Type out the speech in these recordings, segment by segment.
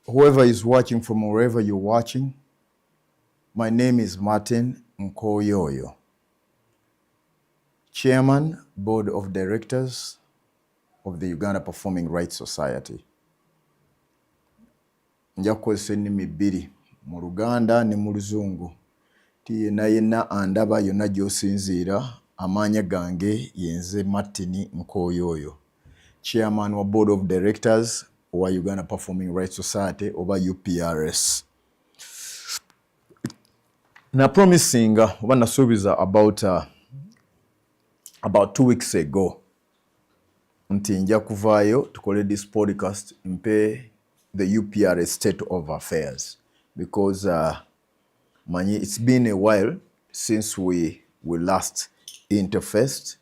Whoever is watching from wherever you're watching, my name is Martin Nkoyoyo, Chairman, Board of Directors of the Uganda Performing Rights Society. Nja kukozesa ennimi bbiri mu Luganda ne mu Luzungu. Ti yenna andaba yonna gy'osinziira, amaanya gange yenze Martin Nkoyoyo, Chairman wa Board of Directors wa Uganda Performing Rights Society oba Uprs. Na promising oba nasuubiza about 2 weeks ago nti nja kuvaayo tukole this podcast mpe the UPRS state of affairs, because manyi it's been a while since we last interfaced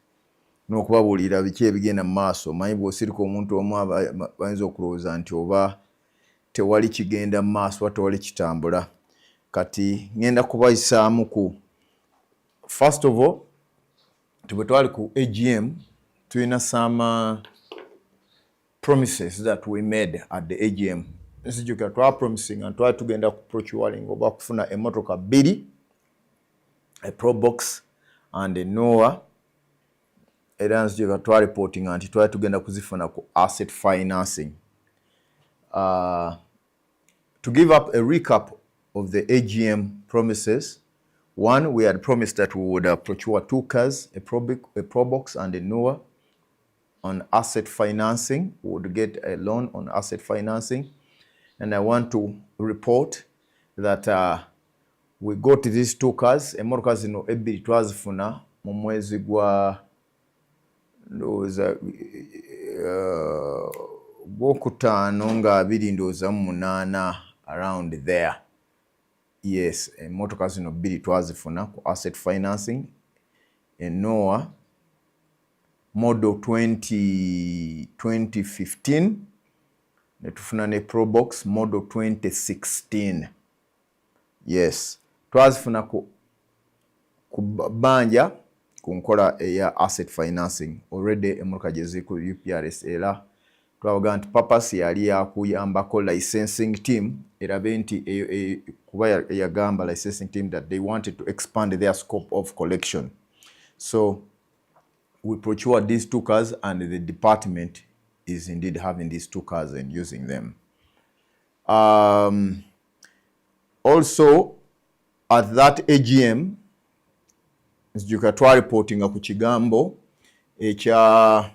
n'okubabuulira biki ebigenda mu maaso. Manyi bw'osirika omuntu omu bayinza okulowooza nti oba tewali kigenda mu maaso oba tewali kitambula. Kati ngenda kubayisaamu ku, first of all, bwe twali ku AGM tulina some promises that we made at the AGM. Nzijukira twa promising and twali tugenda ku procuring oba kufuna emmotoka bbiri, a Probox and a Noah. Era nzijukira twa reporting anti twali tugenda kuzifuna ku asset financing. To give up a recap of the AGM promises, one, we had promised that we would procure 2 cars, a Probox and a Noah, on asset financing. We would get a loan on asset financing. And I want to report that we got these 2 cars. Emmotoka zino ebbiri twazifuna mu mwezi gwa gwokutaano nga 28 around there. Yes, emmotoka zino bbiri twazifuna ku asset financing. A Noah model 2015 ne tufuna ne Probox model 2016. Yes, twazifuna ku banja ku nkola eya asset financing. Already emmotoka gye ziri ku UPRS era twabaga nti purpose yali yakuyambako licensing team erabe nti kuba yagamba licensing team that they wanted to expand their scope of collection. So we procured these 2 cars and the department is indeed having these 2 cars and using them. Also, at that AGM, nzijukira twa reporting ku kigambo ekya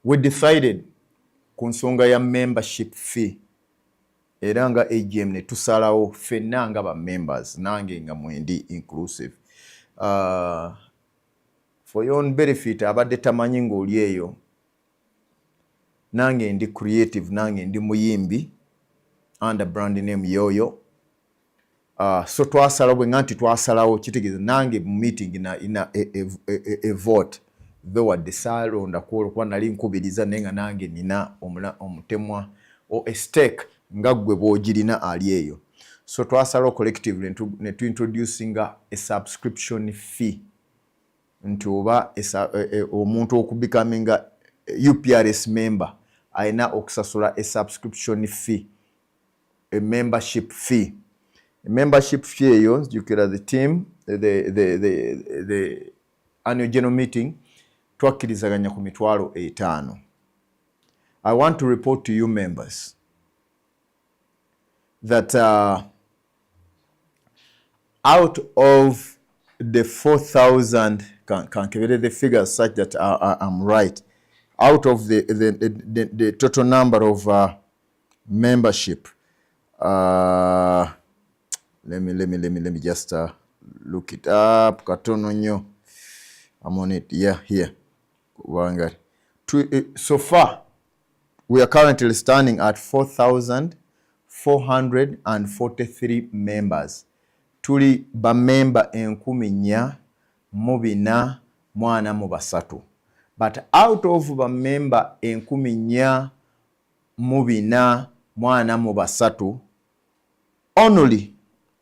we decided ku nsonga ya membership fee. Era nga AGM ne tusalawo ffenna nga ba members, nange nga mwendi inclusive. For your own benefit, abadde tamanyi ng'oli eyo, nange ndi creative, nange ndi muyimbi under brand name Yoyo. So twasalawo bwe nganti twasalawo kitegeeza nange mu meeting ina a vote, though wadde saalonda kuba nali nkubiriza naye nga nange nina omutemwa o a stake nga gwe bw'ogirina ali eyo. So twasalawo collectively ne tuintroducinga a subscription fee nti oba omuntu okubikaminga UPRS member ayina okusasula a subscription fee, a membership fee. A membership fee eyo nzijukira the team, the annual general meeting twakkirizaganya ku $5,000. I want to report to you members that out of the 4,000, can give the figures such that I'm right, out of the total number of membership, let me just look it up. Katono nyo, I'm on it. Yeah, here. So far, we are currently standing at 4,443 members. Tuli ba member 1,443. But out of ba member 1,443, only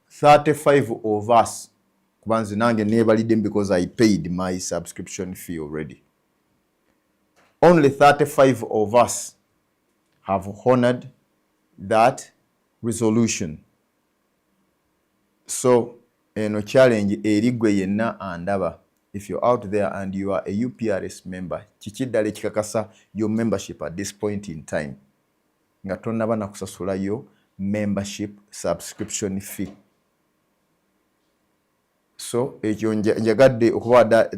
35 of us, kubanze nange nebalidde because I paid my subscription fee already. Only 35 of us have honored that resolution. So eno challenge eri gwe yenna andaba. If you're out there and you are a UPRS member, kikiddala ekikakasa your membership at this point in time nga tonnaba na kusasulayo membership subscription fee. So ekyo njagadde okubawa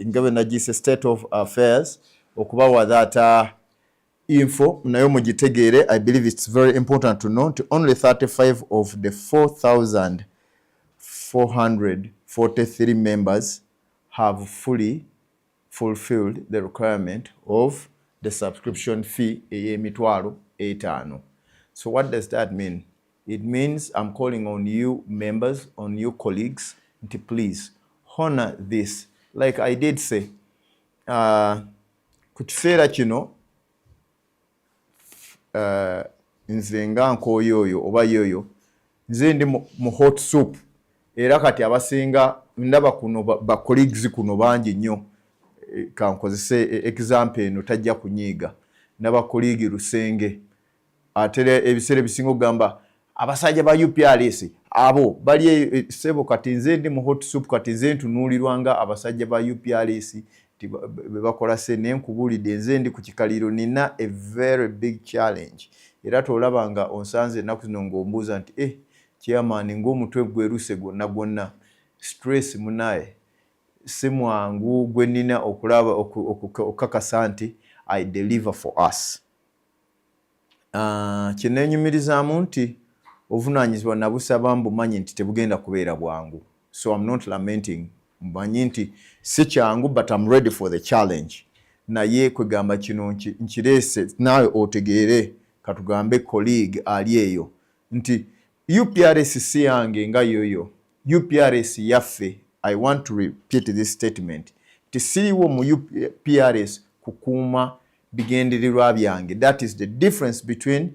ngabe nagise state of affairs okubawa that info nayo mugitegeere. I believe it's very important to know only 35 of the 4,443 members have fully fulfilled the requirement of the subscription fee emitwalo 5. So what does that mean? It means I'm calling on you members, on you colleagues, to please honor this. Like I did say, kukiseera kino nze nga nkooyooyo oba yoyo nze ndi mu hot soup era kati abasinga ndaba kuno ba colleagues kuno bangi nnyo. Kankozese example eno tajja kunyiiga ndaba colleague Lusenge ate ebiseera ebisinga okugamba abasajja ba UPRS abo bali sebo kati nze ndi mu hot soup kati nze ntunuulirwa nga abasajja ba UPRS bebakola se nenkubulidde nze ndi ku kikaliro nina a very big challenge era tolaba nga onsanze ennaku zino ng'ombuuza nti chairman ng'omutwe gweruse gwonna stress munaye si mwangu gwe nina okulaba okukakasa nti I deliver for us. Kineenyumirizaamu nti obuvunaanyizibwa nabusaba mbumanyi nti tebugenda kubeera bwangu. So I'm not lamenting. Mbanyi nti si kyangu but I'm ready for the challenge. Naye kwegamba kino nkireese naawe otegeere katugambe colleague ali eyo nti UPRS si yange nga yoyo. UPRS yaffe. I want to repeat this statement. Tisiriwo mu UPRS kukuuma bigendererwa byange. That is the difference between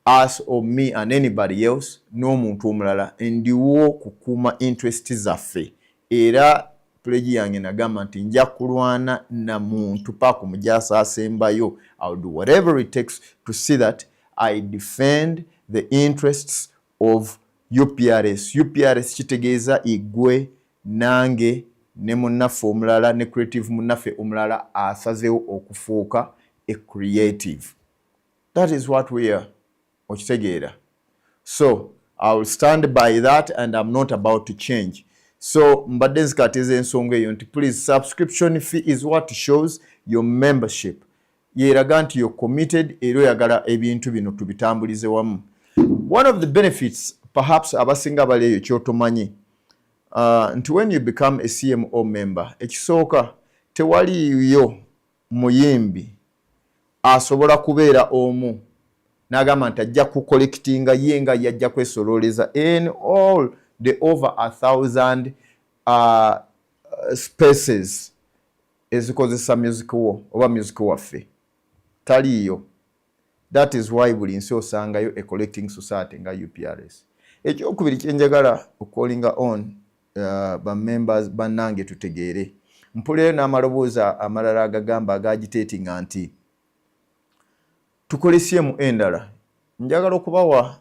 us or me and anybody else n'omuntu omulala. Ndiwo kukuuma interest zaffe. Era pledge yange nagamba nti nja kulwana na muntu paka mujaasa asembayo. I'll do whatever it takes to see that I defend the interests of UPRS. UPRS kitegeeza igwe nange ne munnaffe omulala ne creative munnaffe omulala asazeewo okufuuka a creative. That is what we are. Okitegeera. So I will stand by that and I'm not about to change. So mbadde nzikatiza ensonga eyo nti please subscription fee is what shows your membership. Yeeraga nti you're committed era oyagala ebintu bino tubitambulize wamu. One of the benefits perhaps abasinga baleeyo kyotomanyi nti when you become a CMO member ekisooka tewaliyo muyimbi asobola kubeera omu n'agamba nti ajja kucollectinga ye nga yajja kwesolooleza in all the over 1,000 spaces ezikozesa music wo oba music waffe taliyo. That is why buli nsi osangayo a collecting society nga UPRS. Ekyokubiri kyenjagala okukolinga on ba members bannange tutegeere mpuleyo n'amaloboozi amalala agagamba agagitatinga nti tukolesye endala. Njagala okubawa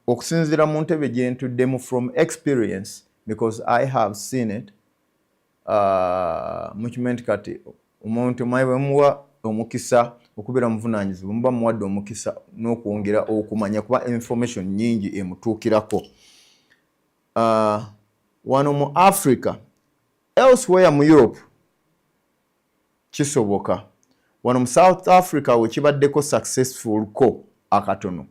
okusinziira mu ntebe gye ntuddemu from experience because I have seen it. Mukimanyi kati omuntu mwayiwemuwa omukisa okubeera muvunaanyizibwa muba muwadde omukisa n'okwongera okumanya kuba information nyingi emutuukirako. Wano mu Africa, elsewhere mu Europe kisoboka. Wano mu South Africa wekibaddeko successful ko akatono.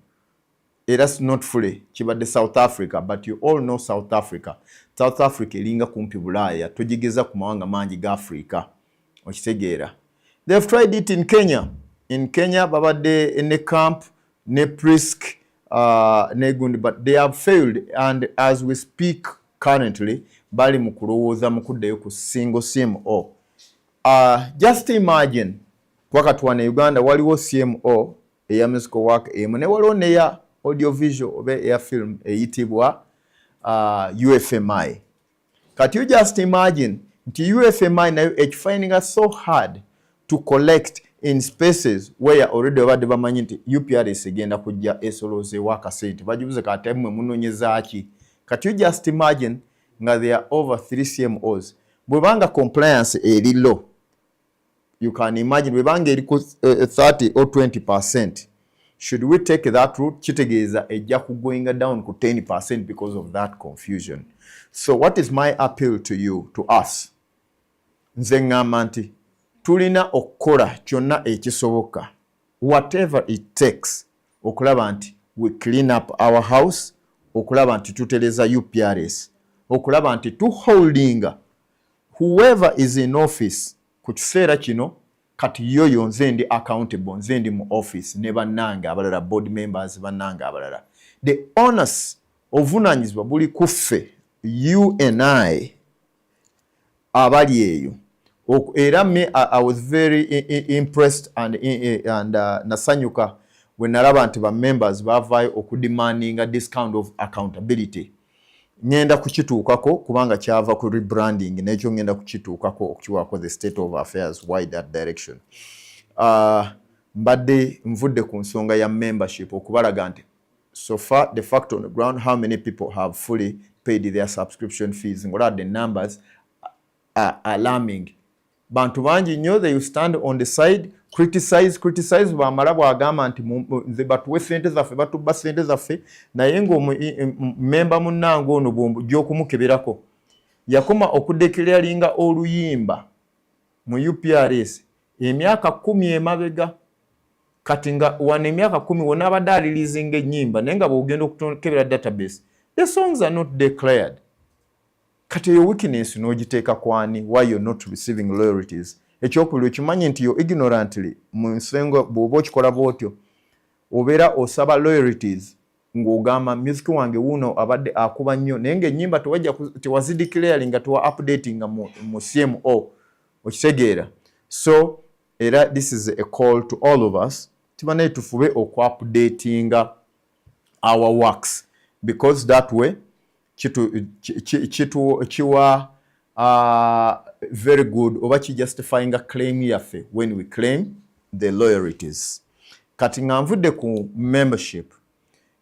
Era not fully kibadde South Africa, but you all know South Africa. South Africa eringa kumpi Bulaaya, togigeza ku mawanga mangi ga Africa. Okitegeera. They've tried it in Kenya. In Kenya, babadde ne camp, ne Prisk, ne gundi, but they have failed. And as we speak currently, bali mu kulowooza mu kuddayo ku single CMO. Just imagine, wakati wane Uganda waliwo CMO, eya musical work, ne waliwo neya audiovisual, oba eya film, eyitibwa UFMI. Kati you just imagine, nti UFMI nayo finding us so hard to collect in spaces where already obadde bamanyi nti UPRS egenda kujja esolozeewo akasente bagibuze kati mmwe munoonyezaaki kati you just imagine nga there are over 3 CMOs bwebanga compliance eri low you can imagine bwebanga eri 30 or 20%. Should we take that route? Kitegeeza ejja going down to 10% because of that confusion. So what is my appeal to you, to us? Nze ngamba nti tulina okukola kyonna ekisoboka whatever it takes okulaba nti we clean up our house, okulaba nti tutereza UPRS, okulaba nti tuholdinga whoever is in office ku kiseera kino kati yoyo nze ndi accountable, nze ndi mu office ne bannange abalala board members bannange abalala. The onus obuvunaanyizibwa buli kuffe you and I abali eyo. Era me I was very impressed and nasanyuka when nalaba nti ba members bavaayo okudemanding a discount of accountability. Ngenda kukituukako kubanga kyava ku rebranding nekyo ngenda kukituukako okukiwaako the state of affairs why that direction. Mbadde nvudde ku nsonga ya membership okubalaga nti so far the fact on the ground how many people have fully paid their subscription fees ngola the numbers are alarming. Bantu bangi nnyo they stand on the side criticize bamala bwagamba nti nze batuwe sente zaffe batubba sente zaffe naye ng'omumemba munnange ono gy'okumukeberako yakoma okudekiralinga oluyimba mu UPRS emyaka 10 emabega kati nga wana emyaka 10 wona abadde alilizinga ennyimba naye nga bw'ogenda okukebera database the songs are not declared. Kati eyo weakness n'ogiteeka kwani why you're not receiving royalties. Ekyokubiri okimanyi nti yo ignorantly mu nsengo bw'oba okikola bw'otyo obeera osaba royalties ng'ogamba music wange wuno abadde akuba nnyo naye ng'ennyimba tewazideclaring nga tewa updating mu CMO okitegeera. So era this is a call to all of us tibanaye tufube oku-updatinga our works because that way kiwa very good oba justifying a claim yaffe when we claim the loyalties. Kati nga nvudde ku membership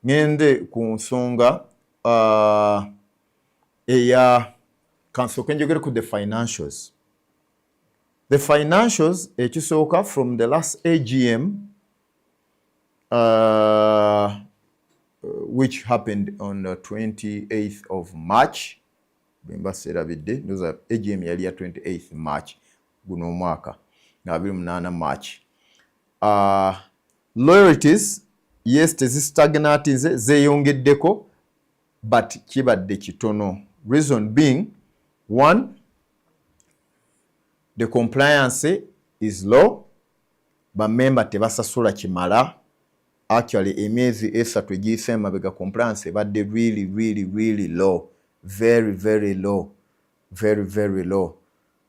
ngende ku nsonga eya kansooke njogere ku the financials. The financials ekisooka from the last AGM which happened on the 28th of March. Bemba serabidde ndoza AGM yali ya 28th March guno mwaka na 28 March. Loyalties yes tezistagnatinze zeyongeddeko but kibadde kitono. Reason being one, the compliance is low, ba member tebasasula kimala. Actually emyezi esatu egiyise emabega compliance ebadde really low. Very low. Very low.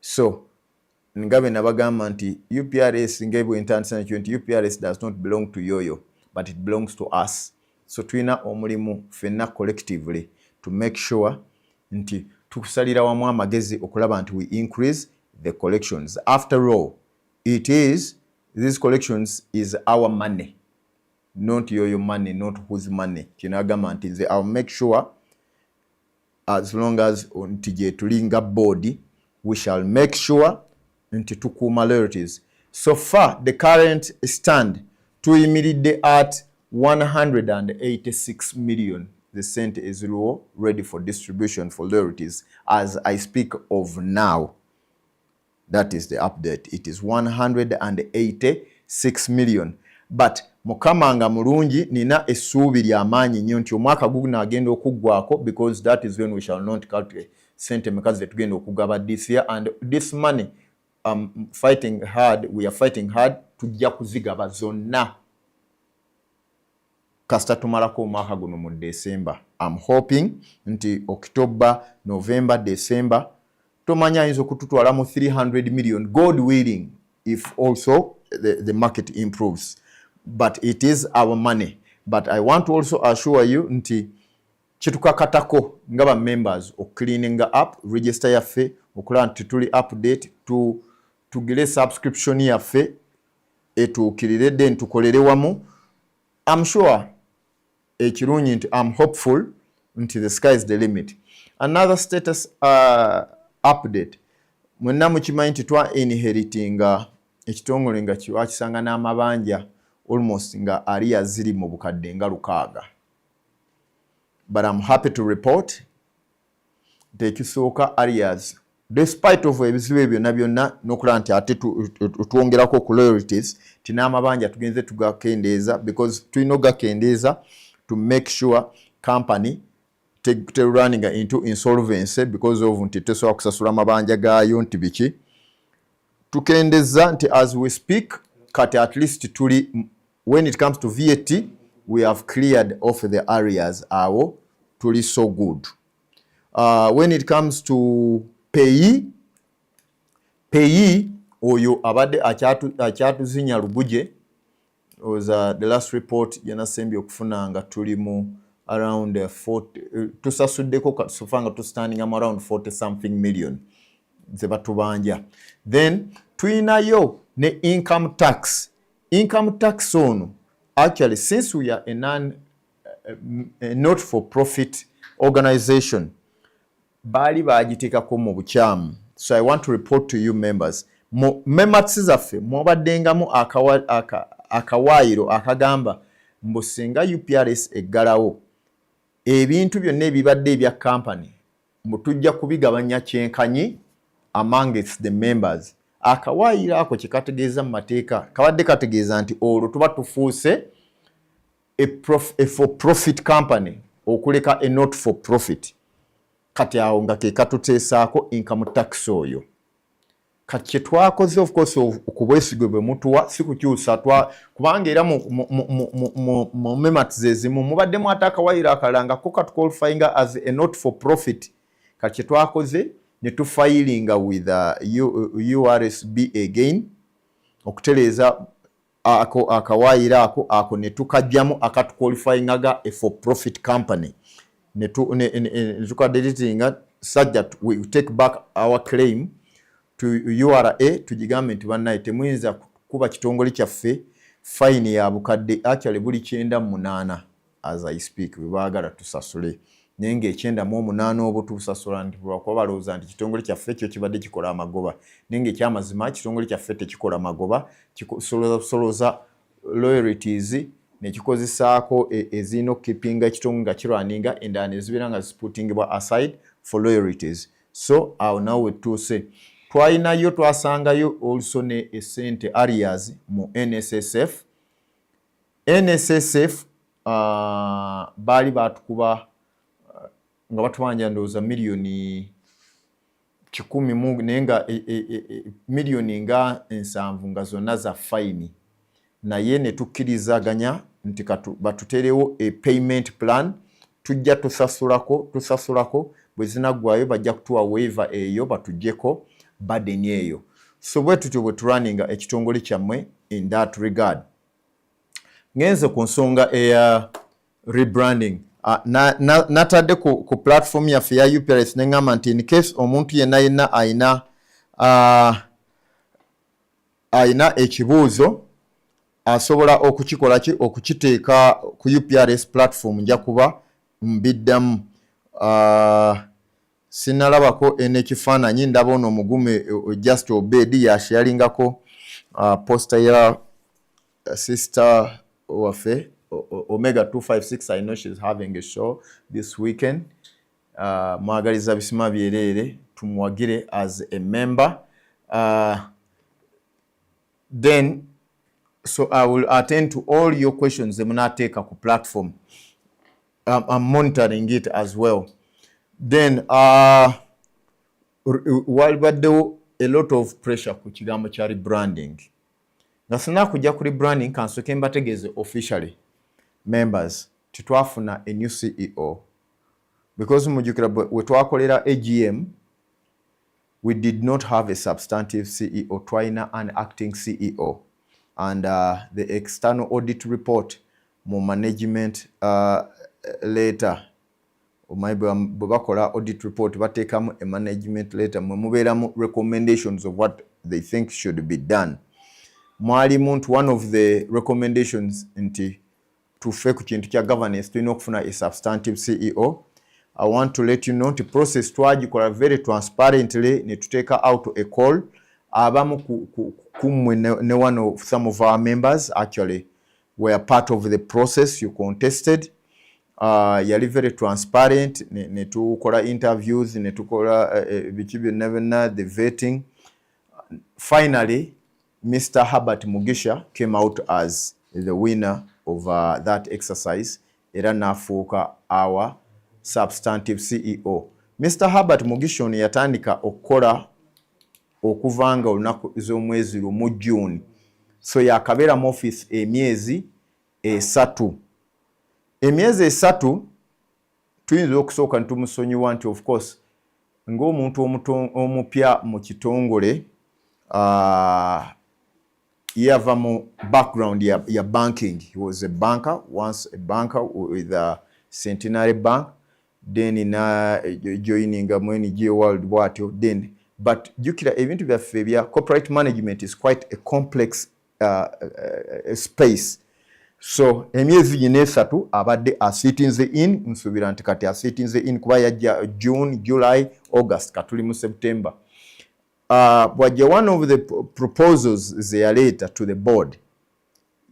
So ngabe nabagamba nti UPRS ngebe intensity 20 UPRS does not belong to yoyo but it belongs to us. So twina omulimu fenna collectively to make sure nti tukusalira wamu amagezi okulaba nti we increase the collections. After all, these collections is our money, not yoyo money, not whose money. Kinagamba nti nze I'll make sure as long as nti je tulinga board we shall make sure nti tukuma loyalties. So far the current stand tuyimiridde at 186 million. The cent is low, ready for distribution for loyalties as I speak of now. That is the update. It is 186 million. But mukama nga mulungi nina essuubi ly'amaanyi nnyo nti omwaka guno agenda okuggwako because that is when we shall not calculate sente mekazi zetugenda okugaba this year and this money we are fighting hard tujja kuzigaba zonna kasita tumalako omwaka guno mu December. I'm hoping nti October, November, December tomanya ayinza okututwala mu 300 million, God willing, if also the market improves. But it is our money. But I want to also assure you nti kitukakatako ngaba members cleaning up register yaffe okulaba nti tuli update tugire subscription yaffe etuukirire then tukolere wamu. I'm sure ekirungi nti I'm hopeful nti the sky is the limit. Another status update. Mwenna mukimanyi nti twa inheritinga ekitongole nga kiwakisanga n'amabanja almost nga aliya ziri mu bukadde nga 6. But I'm happy to report tekisooka areas despite of ebizibu byonna byonna n'okulaba nti ate twongerako ku loyalties tin'amabanja tugenze tugakendeeza because tulina ogakendeeza to make sure company running into insolvency because of nti tesobola kusasula amabanja gaayo nti biki tukendeza nti as we speak kati at least tuli when it comes to VAT we have cleared off the areas awo tuli so good. When it comes to payee oyo abadde akyatuzinya lubuje was the last report yanasembye okufuna nga tuli mu around 40 tusasuddeko sufanga tu standing around 40 something million ze batubanja. Then tuinayo ne income tax ono actually since we are a not for profit organization bali bagitekako mu bukyamu. So I want to report to you members members zaffe mwobaddengamu akawaayiro akagamba mbu singa UPRS eggalawo ebintu byonna ebibadde ebya company mbu tujja kubigabanya kyenkanyi amongst the members. Akawaayiro ako kyekategeeza mu mateeka kabadde kategeeza nti olwo tuba tufuuse a for profit company okuleka a not for profit. Kati awo nga ke katuteesaako income tax oyo. Kati kye twakoze of course okubwesigwe bwe mutuwa si kukyusa kubanga era mu memats ezimu mubaddemu ate akawaayiro akalanga ko katuqualifyinga as a not for profit. Kati kye twakoze ne tufayilinga with URSB again okutereeza akawaayiro ako ne tukajjamu akatuqualifyingaga a for profit company. Ne tukadeditinga such that we take back our claim to URA tugigambe nti bannaye temuyinza kuba kitongole kyaffe fine ya bukadde actually buli 98 as I speak webaagala tusasule naye nga 98 obwo tusasula nti lwakuba balowooza nti kitongole kyaffe ekyo kibadde kikola amagoba naye nga ekyamazima kitongole kyaffe tekikola magoba kisoloza loyalties nekikozesaako ezina okukipinga ekitongole nga kirwaninga endala ezibeera nga ziputingibwa aside for loyalties. So awo nawe wetuuse twalinayo twasangayo also ne esente areas mu NSSF. NSSF baali batukuba nga batubanja ndowooza miliyoni 10 naye nga miliyoni nga 7 nga zonna za fine naye ne tukkirizaganya nti batuterewo a payment plan tujja tusasulako bwe zinaggwayo bajja kutuwa waiver eyo batuggyeko burden eyo. So bwe tutyo bwe turunninga ekitongole kyammwe in that regard. Ngenze ku nsonga eya rebranding. Natadde ku platform yaffe ya UPRS neŋŋamba nti in case omuntu yenna ayina ekibuuzo asobola okukiteeka ku UPRS platform nja kuba mbiddamu. Sinalabako enekifaananyi ndaba ono omugume Just Obedi yasharingako poster ya sister waffe Omega 256. I know she's having a show this weekend. Mwagaliza bisima byerere tumuwagire as a member. Then so I will attend to all your questions emunateeka ku platform. I'm monitoring it as well. Then walibaddewo a lot of pressure ku kigambo kya rebranding. Nga sina kujja ku rebranding kansoke mbategeeze officially members titwafuna a new CEO because mujukira we twakolera AGM we did not have a substantive CEO, twalina an acting CEO and the external audit report mu management letter bwe bakola audit report bateekamu a management letter mwe mubeeramu recommendations of what they think should be done. mwalimu nti one of the recommendations nti tufe ku kintu kya governance tulina okufuna a substantive CEO. I want to let you know nti process twagikola very transparently ne tuteeka out a call abamu kumwe ne one of some of our members actually were part of the process you contested. Yali very transparent ne tukola interviews ne tukola biki byonna the vetting. Finally, Mr. Herbert Mugisha came out as the winner of that exercise. Era nafuuka our substantive CEO. Mr. Herbert Mugisha ono yatandika okukola okuvanga olunaku z'omwezi mu June. So yakabeera mu office emyezi 3. Emyezi 3 tuyinza okusooka ntumusonyiwa nti of course ng'omuntu omupya mu kitongole yava mu background ya banking. He was a banker, once a banker with a Centenary Bank, then in joining a NGO World War II, then but jukira ebintu byaffe bya corporate management is quite a complex space. So emyezi gino 3 abadde asitinze in, nsubira nti kati asitinze in kuba yajja June, July, August, katuli mu September. One of the proposals they later to the board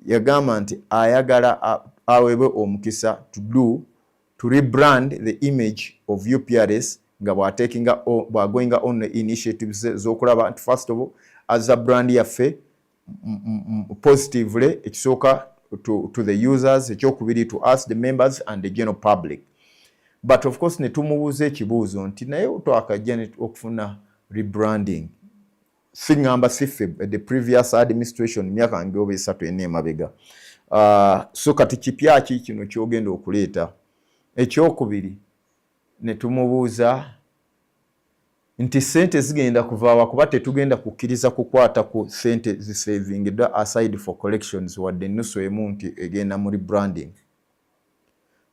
yagamba nti ayagala aweebwe omukisa to rebrand the image of UPRS nga going on the initiatives z'okulaba nti first of all as a brand yaffe positively ekisooka to the users, ekyokubiri to us the members and the general public. But of course ne tumubuuza ekibuuzo nti naye twakajja okufuna rebranding singamba sife the previous administration myaka ngobe 3 ene mabega. So kati kipya kino kyogenda okuleeta. Ekyokubiri ne tumubuuza nti sente zigenda kuvaawa kuba tetugenda kukkiriza kukwata ku sente zisaving aside for collections wadde nusu emu nti egenda mu rebranding.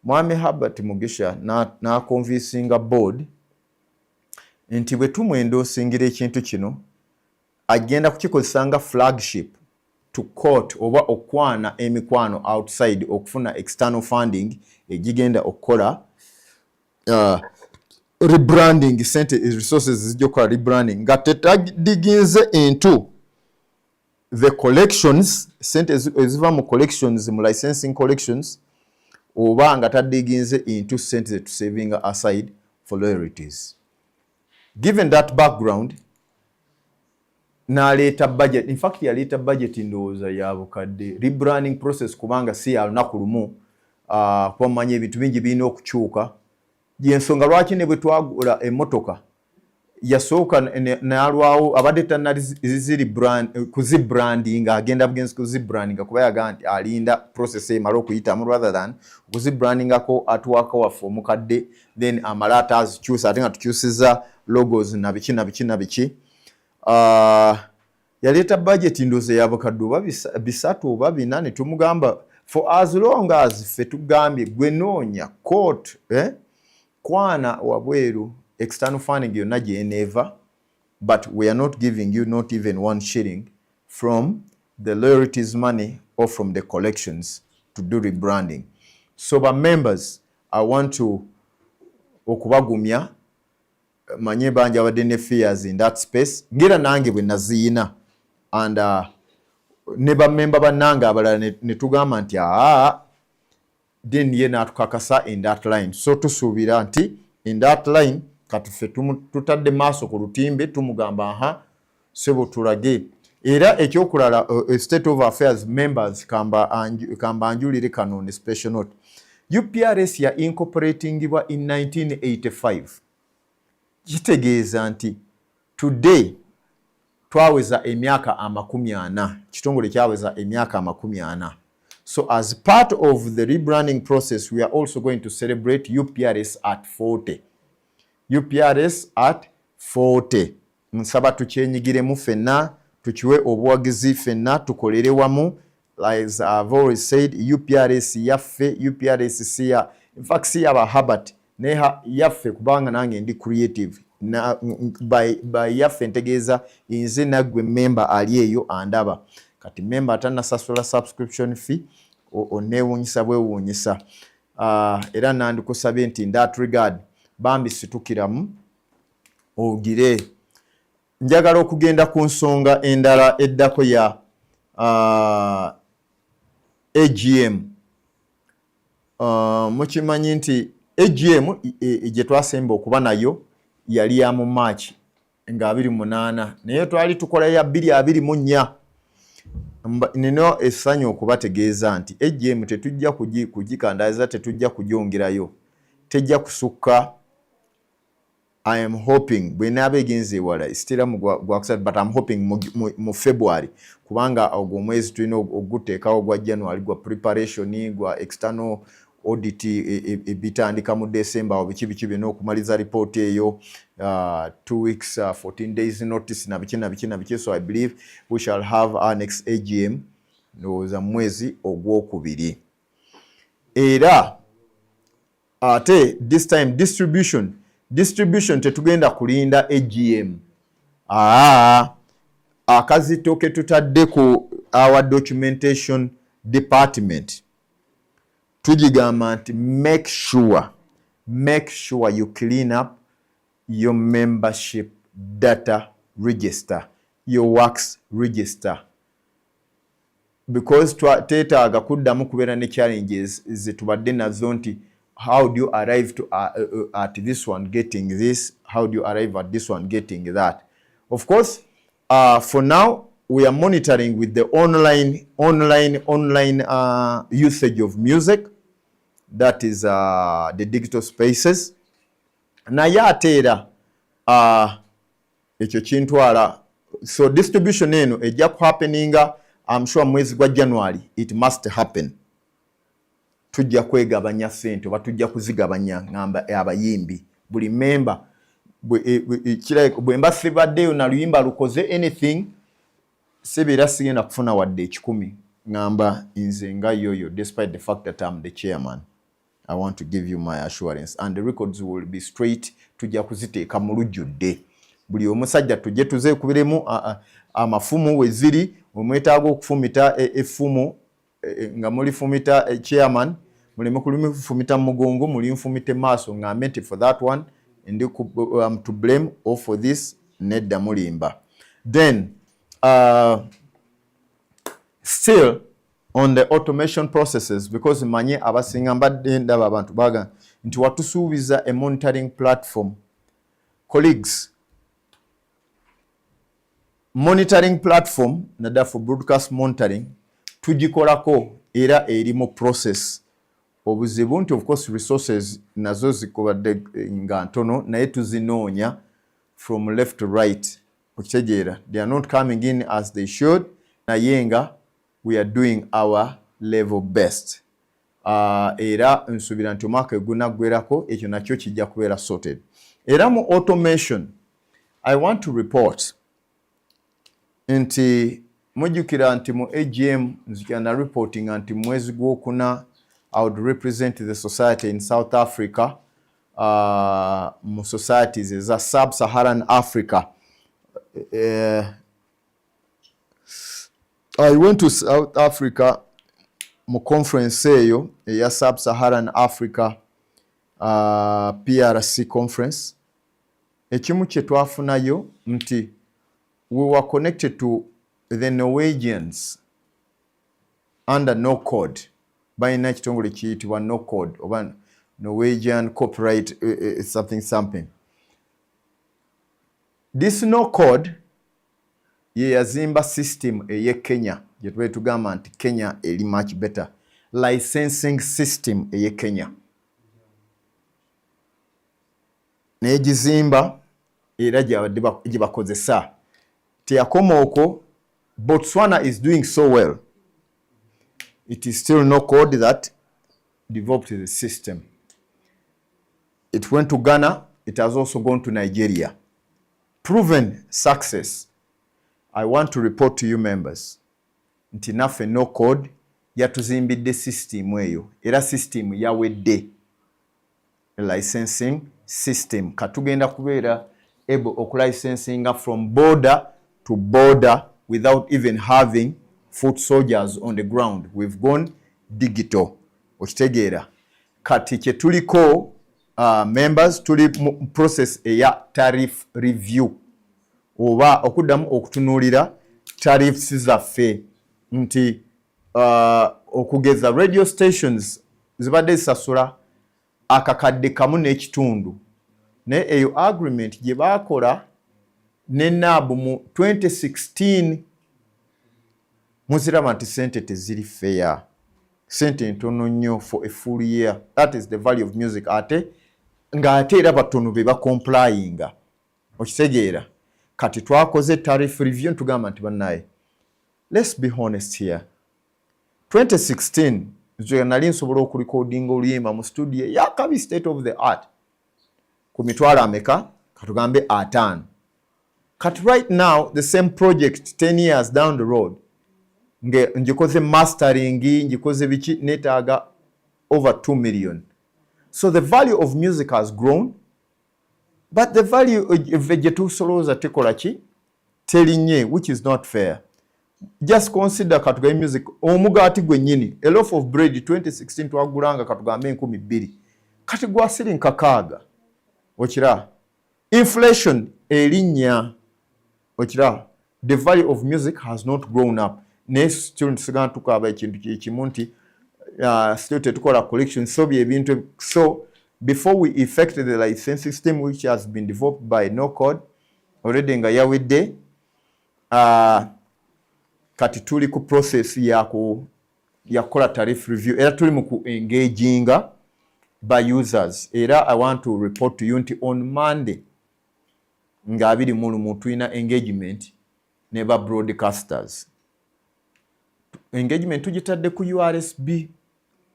Mwami Herbert Mugisha na convincing board nti bwe tumwendosingira ekintu kino agenda kukikozesanga flagship to court oba okwana emikwano outside okufuna external funding egigenda okukola rebranding sente resources zijjokola rebranding nga tetadiginze into the collections sente eziva mu collections mu licensing collections oba nga tadiginze into sente to saving aside for royalties. Given that background, naleta budget. In fact, yaleta budget ndowooza ya bukadde. Rebranding process kubanga si ya lunaku lumu. Kwa manye ebintu bingi birina okukyuka. Y'ensonga lwaki ne bwe twagula emmotoka yasooka n'alwawo abadde tannali kuzibranding agenda bugenzi kuzibrandinga kuba yagaa nti alinda process emala okuyitamu rather than kuzibrandingako atuwaka waffe omukadde then amala atazikyusa ate nga tukyusiza logos na biki. Yaleeta budget ndoozi ya bukadde oba 3 oba 4 ne tumugamba for as long as ffe tugambye gwe noonya court kwana wabweru external funding yonna gyeneva, but we are not giving you not even 1 shilling from the royalties money or from the collections to do rebranding. So by members, I want to okubagumya manye banja abadde ne fears in that space ngera nange bwe naziina and ne bamemba bannange abalala ne tugamba nti then ye natukakasa in that line. So tusuubira nti in that line kati ffe tutadde maaso ku lutimbe tumugamba sebo tulage. Era ekyokulala state of affairs members kamba anjulire kano ne special note. UPRS ya incorporatingibwa in 1985. Kitegeeza nti today twaweza emyaka 40, kitongole kyaweza emyaka 40. So as part of the rebranding process, we are also going to celebrate UPRS at 40. UPRS at 40. Nsaba tukyenyigiremu ffenna, tukiwe obuwagizi ffenna, tukolere wamu. As I've always said, UPRS yaffe, UPRS siya, in fact siya ba Herbert, neha yaffe kubanga nange ndi creative. By yaffe ntegeeza inze nagwe member ali eyo andaba. kati member atanasasula subscription fee oneewuunyisa bwewuunyisa. Era nandikusabye nti in that regard bambi situkiramu ogire. Njagala okugenda ku nsonga endala eddako ya AGM. Mukimanyi nti AGM gye twasemba okuba nayo yali ya mu March nga 28 naye twali tukola ya 2024. Nino essanyu okubategeeza nti AGM tetujja kugikandaza, tetujja kugyongerayo, tejja kusukka. I am hoping bwenaaba egenze ewala sitiramu gwakusatu, but I'm hoping mu February, kubanga ogwo omwezi tulina oguteekawo gwa January gwa preparation gwa external audit ebitandika mu December awo biki byonna okumaliza report eyo, 2 weeks 14 days notice na biki. So I believe we shall have our next AGM ndowooza mwezi ogwokubiri. Era ate this time distribution tetugenda kulinda AGM. Akazito ke tutadde ku our documentation department tugigamba nti make sure you clean up your membership data register, your works register, because tetaaga kuddamu kubeera ne challenges zetubadde nazo nti how do you arrive to at this one getting this, how do you arrive at this one getting that. Of course, for now we are monitoring with the online usage of music, that is the digital spaces. Naye ate era ekyo kintwala, so distribution eno ejja ku happeninga I'm sure mwezi gwa January, it must happen. Tujja kwegabanya sente oba tujja kuzigabanya ngamba abayimbi buli member bwe mba sibaddeyo na luyimba lukoze anything sebeera sigenda kufuna wadde 10 ngamba nze nga yoyo, despite the fact that I'm the chairman. I want to give you my assurance and the records will be straight. Tujja kuziteeka mu lujjudde, buli omusajja tujje tuzeekubiremu amafumu weziri, omwetaaga okufumita effumu nga muli fumita chairman, muleme kulifumita mugongo, muli mfumite maaso ngambe nti for that one ndi to blame or for this nedda mulimba. Then still on the automation processes, because manye abasinga mbadde ndaba abantu baga nti watusuubiza a monitoring platform. Colleagues, monitoring platform nada for broadcast monitoring tugikolako era eri mu process. Obuzibu nti of course resources nazo zikubadde nga ntono naye tuzinoonya from left to right. Okitegeera, they are not coming in as they should, naye nga we are doing our level best. Era nsubira nti omwaka egunaggwerako ekyo nakyo kijja kubeera sorted. Era mu automation, I want to report nti mujjukira nti mu AGM nzikana reporting nti mwezi gwokuna I would represent the society in South Africa, mu societies eza Sub-Saharan Africa. I went to South Africa mu conference eyo eya Sub-Saharan Africa PRC conference. Ekimu kye twafunayo nti we were connected to the Norwegians under no code. Bayina ekitongole kiyitibwa no code oba Norwegian copyright something. This no code ye yazimba system eye Kenya gye tube tugamba nti Kenya eri much better licensing system eye Kenya. Negizimba era gye bakozesa. Teyakoma okwo, Botswana is doing so well. It is still no code that developed the system. It went to Ghana. It has also gone to Nigeria. Proven success. I want to report to you members. Nti naffe no code yatuzimbidde system eyo. Era system yawedde. A licensing system. Katugenda kubeera able okulicensinga from border to border without even having foot soldiers on the ground. We've gone digital. Okitegeera. Kati kye tuliko members tuli process eya tariff review. Oba okuddamu okutunuulira tariffs zaffe nti okugeza radio stations zibadde zisasula akakadde kamu n'ekitundu. Ne eyo agreement gye baakola ne NAB mu 2016 muziraba nti sente teziri fair. Sente ntono nnyo for a full year. That is the value of music. Ate ng'ate era batono be bacomplyinga. Okitegeera. Kati twakoze tariff review tugamba nti bannaye. Let's be honest here. 2016 nze nali nsobola okurecordinga oluyimba mu studio yakabi state of the art. Ku mitwalo ameka katugambe 5. Kati right now the same project 10 years down the road njikoze mastering njikoze biki netaaga over 2 million. So the value of music has grown, but the value of vegetal solos tekola ki telinye, which is not fair. Just consider katugaye music omugati gwennyini a loaf of bread 2016 twagulanga katugambe 12 kati gwasiri nkakaaga. Okira inflation erinnya. Okira the value of music has not grown up. Next students sigana tukaba ekintu kimu nti still tetukola collection so bye ebintu. So before we effected the license system which has been developed by no code already nga yawedde kati tuli ku process ya kola tariff review era tuli mu ku engaginga by users. Era I want to report to you nti on Monday nga 20 tulina engagement ne ba broadcasters. Engagement tugitadde ku URSB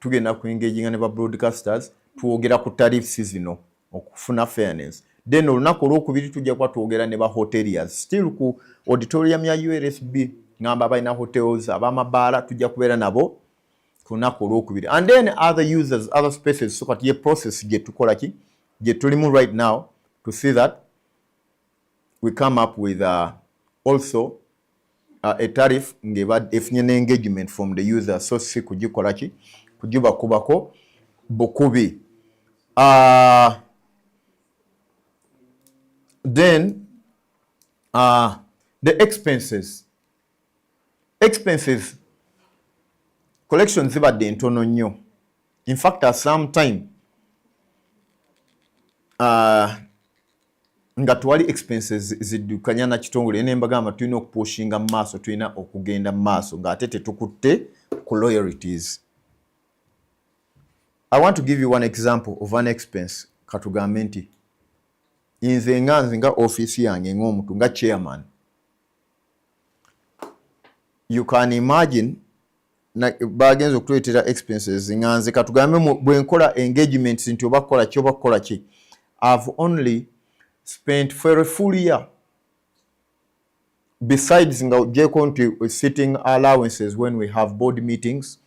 tugenda ku engaginga ne ba broadcasters tuogera ku tariffs zino okufuna fairness. Then olunaku olwokubiri tujja kwa tuogera ne ba hoteliers still ku auditorium ya URSB ngamba balina hotels abamabaala tujja kubeera nabo ku lunaku olwokubiri. And then other users, other spaces, so kati ye process gye tukola ki gye tulimu right now to see that we come up with also a tariff ngeba efunye ne engagement from the user. So si kugikola ki kugiba kubako bukubi. Then the expenses collections zibadde ntono nnyo. In fact at some time nga twali expenses ziddukanya na kitongole ne mbagamba tulina okupushinga mu maaso tulina okugenda mu maaso ng'ate tetukutte ku loyalties. I want to give you one example of an expense. Katugambe nti nze nga office yange ng'omuntu nga chairman. You can imagine na bagenzo okutuletera expenses nganze katugambe bwe nkola engagements nti obakola ki. I've only spent for a full year besides nga ojeko nti sitting allowances when we have board meetings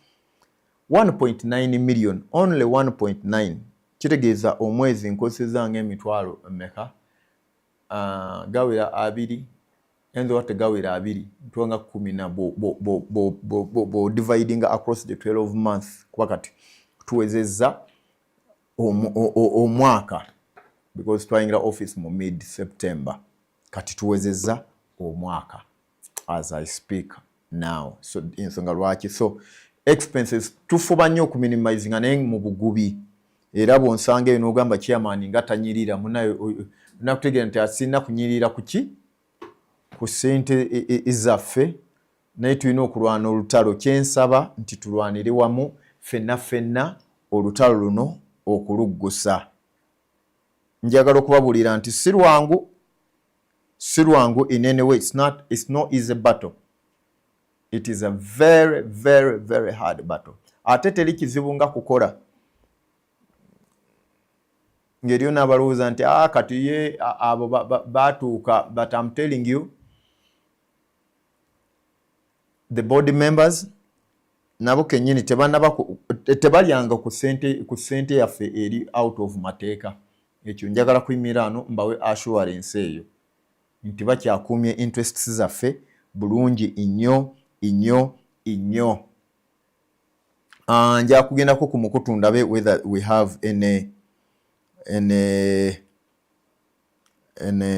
1.9 million, only 1.9. Kitegeeza omwezi nkosezanga emitwalo mmeka gawira 2 enzo wate gawira 2 tuwanga 10 na bo dividing across the 12 months kwakati tuwezeza omwaka because twaingira office mu mid September kati tuwezeza omwaka as I speak now. So ensonga lwaki so expenses tufuba nnyo okuminimizing naye mu bugubi era bwonsanga eno ogamba chairman nga tanyirira munayo nakutegeera nti asina kunyirira kuki ku sente ezaffe naye tulina okulwana olutalo. Kyensaba nti tulwanire wamu fenna olutalo luno okuluggusa. Njagala okubabulira nti si lwangu in any way. It's not easy battle. It is a very, very, very hard battle. Ate teri kizibu nga kukola. Ngeri yonna abalowooza nti kati ye abo batuuka, but I'm telling you the board members nabo kennyini tebalyanga ku sente yaffe eri out of mateeka. Ekyo njagala kuyimira ano mbawe assurance eyo nti bakyakuumye interests zaffe bulungi nnyo nnyo. Nja kugendako ku mukutu ndabe whether we have any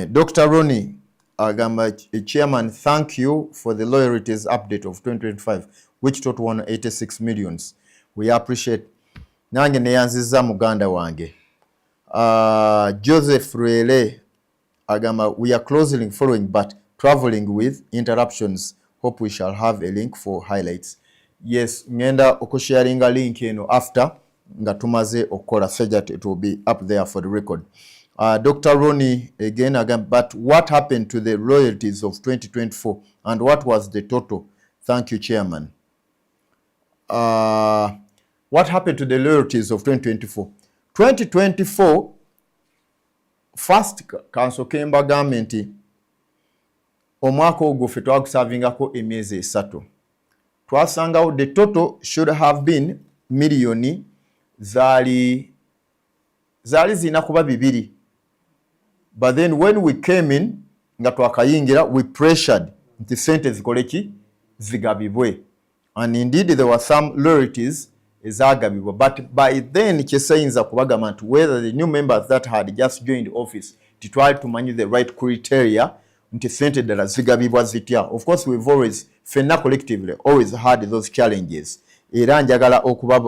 Dr. Ronnie agamba, Chairman, thank you for the loyalties update of 2025 which total 186 millions. We appreciate. Nange neyanziza muganda wange. Joseph Rele agamba, we are closely following but traveling with interruptions. Hope we shall have a link for highlights. Yes, ngenda okusharinga link eno after nga tumaze okola so that it will be up there for the record. Dr. Ronnie again agamba, but what happened to the royalties of 2024 and what was the total? Thank you, Chairman. What happened to the royalties of 2024? 2024, first council Kemba government, omwaka ogwo ffe twakusavingako emyezi 3. Twasangawo the total should have been million zaali zina kuba 2. But then when we came in, nga twakayingira, we pressured nti sente zikoleki zigabibwe. And indeed there were some loyalties ezagabibwa. But by then kyesayinza kubagamba nti whether the new members that had just joined office to try to manage the right criteria nti sente ddala zigabibwa zitya. Of course we've always, fenna collectively, always had those challenges. Era njagala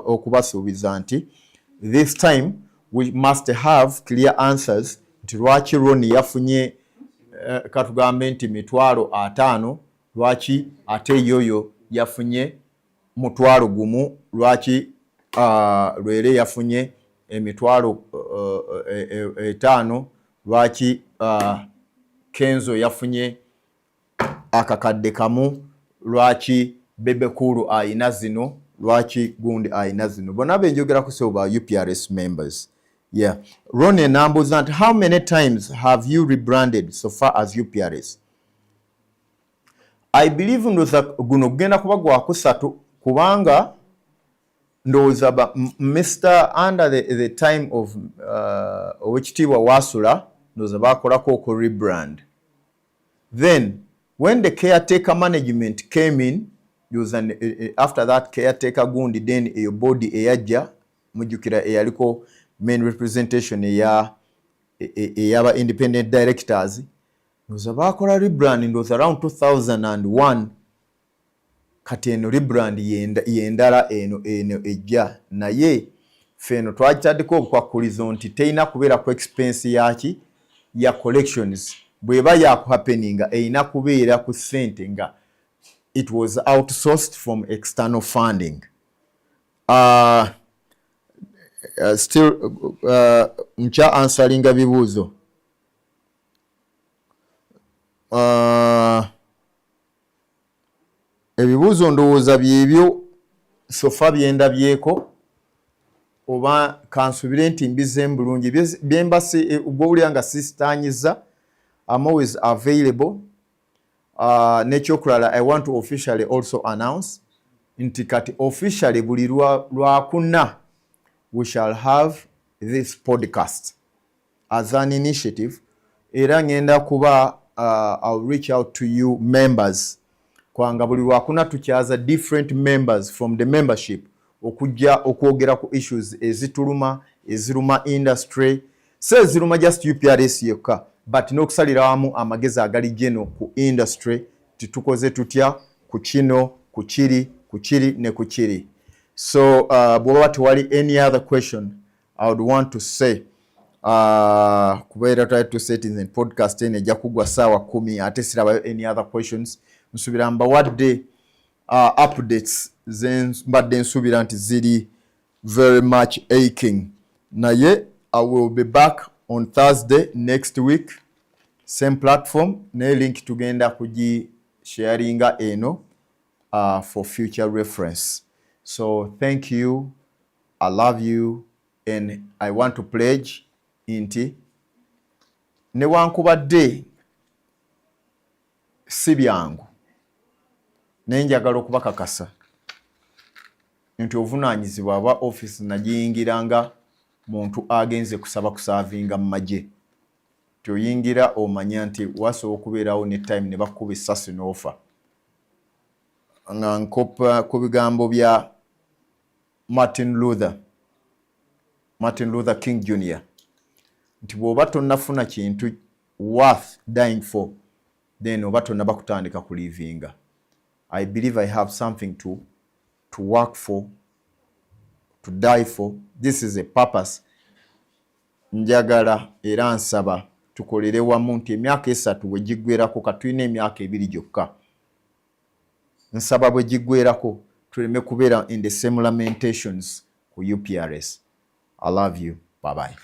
okubasuubiza nti this time we must have clear answers nti lwaki Ronnie yafunye katugambe nti 5,000, lwaki ate yoyo yafunye 1,000, lwaki Lwere yafunye 5,000, lwaki Kenzo yafunye akakadde kamu, lwaki Bebekulu ayina zino, lwaki gundi ayina zino. Bonna benjogera kusoba UPRS members. Yeah. Ronnie nambuza nti, how many times have you rebranded so far as UPRS? I believe ndoza guno genda kuba gwa kusatu kubanga ndoza Mr. under the time of Owekitiibwa Wasula ndoza bakolako ko rebrand. Then when the caretaker management came in, after that caretaker gundi, then a body eyajja mujukira eyaliko main representation eyaba independent directors, ndoza bakola rebrand ndoza around 2001. Kati eno rebrand yendala eno ejja naye feno twakitaddeko okukwakulizo nti teina kubeera ku expense yaki ya collections bweba ya happening eina kubeera ku sente nga it was outsourced from external funding. Still ncha answeringa bibuuzo. Ebibuuzo ndowooza byebyo sofa byendabyeko oba kansubire nti mbizeemu bulungi byembase ubwowulira nga sistanyiza. I'm always available. Nekyokulala I want to officially also announce nti kati officially buli lwakuna we shall have this podcast as an initiative. Era ngenda kuba I'll reach out to you members. Kwanga buli lwakuna tukyaza different members from the membership okujja okwogera ku issues eziruma industry, ziruma just UPRS yokka, but n'okusalirawamu amagezi agali geno ku industry titukoze tutya ku kino ku kiri ne ku kiri. So bw'oba tewali any other question I would want to say kubeera try to set in the podcast ene ejja kugwa ssaawa 10 ate sirabayo any other questions. Nsubira mbawadde updates mbadde nsubira nti ziri very much aching. Naye I will be back on Thursday next week, same platform, ne link tugenda kugi sharinga eno for future reference. So thank you, I love you, and I want to pledge inti newankubadde si byangu nenjagala okubakakasa nti ovunaanyizibwa aba office nagiyingiranga muntu agenze kusaba kusavinga mu magye. Toyingira omanya nti wasobola okubeerawo ne time ne bakuba essasi n'ofa. nga nkopa ku bigambo bya Martin Luther King Jr. nti bw'oba tonnafuna kintu worth dying for, then oba tonnaba kutandika kulivinga. I believe I have something to work for, to die for. This is a purpose. Njagala era nsaba tukolere wamu nti emyaka 3 bwe giggweerako, katulina emyaka 2 gyokka. Nsaba bwe giggweerako tuleme kubeera in the same lamentations ku UPRS. I love you. Bye bye.